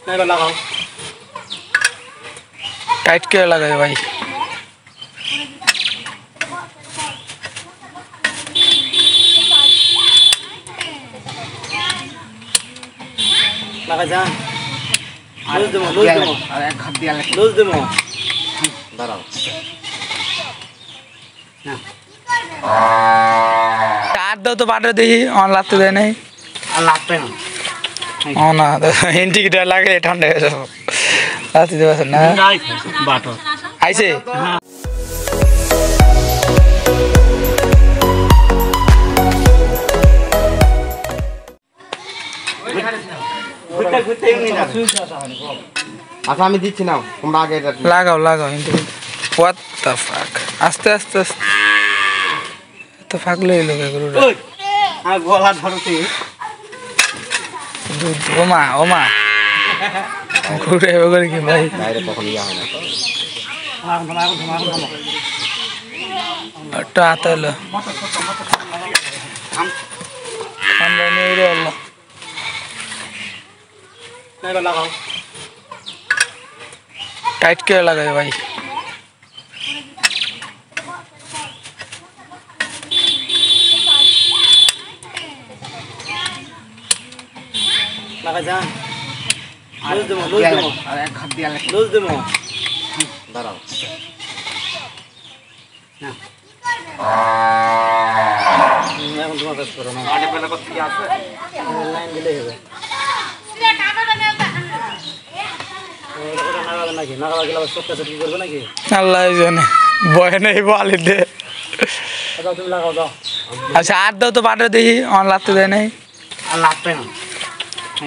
লাগাও টাইট করে লাগাই ভাই লাগা যান আর এক হাত দিয়ে লুজ দেবো দাঁড়াও আর দাও তো পাটে দেখি আমার লাগতে দেয় নাই আর লাগবে না ও না ইন্ডিকেটার লাগে ঠান্ডা হয়ে যাবো রাতে দেবেন না বাটো আইছে আচ্ছা আমি দিচ্ছি না তোমরা আগে লাগাও লাগাও ইন্ডিকেটার হোয়াট দ্য ফাক আস্তে আস্তে আস্তে তো ফাক লই লোক এগুলো আর গলা ধরতে ওমা ওমা ঘুরে এবার কি ভাই বাইরে কখন ইয়া হয় না একটা হাতে এলো ঠান্ডা নিয়ে উড়ে এলো লাগাও টাইট করে লাগাই ভাই লাগা যান লুজ দেবো আর এক হাত দিয়ে লুজ দেবো দাঁড়াও এখন তোমার কাজ করো না আগে পেলে কত কি আছে লাইন দিলেই হবে ওটা নাগাবে নাকি নাগাবে গেলে আবার চোখটা চোখি করবে নাকি আল্লাহ জানে ভয় নেই বলি দে দাও তুমি লাগাও দাও আচ্ছা আর দাও তো পাটে দেখি আমার লাগতে দেয় নাই আর লাগবে না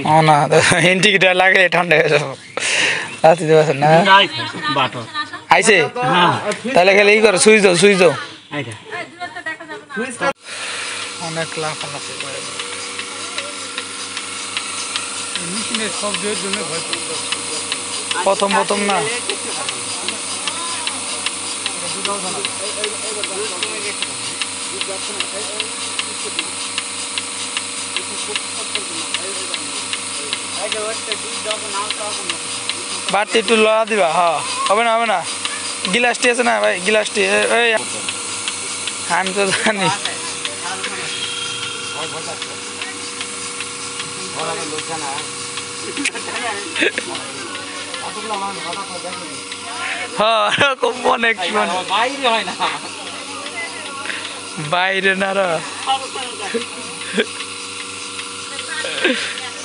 ও না ইন্ডিকেটার লাগে ঠান্ডা হয়ে যাবো রাতে দেবেন না বাটো আইছে তাহলে খেলে ই করো সুইচ দাও অনেক লাভ আছে প্রথম না বাড়তি একটু লড়া দিবা হ্যাঁ হবে না গিলাসটি আছে না ভাই গিলাসটি আমি তো জানি হ্যাঁ এরকম অনেক বাইরে না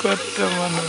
কত মানুষ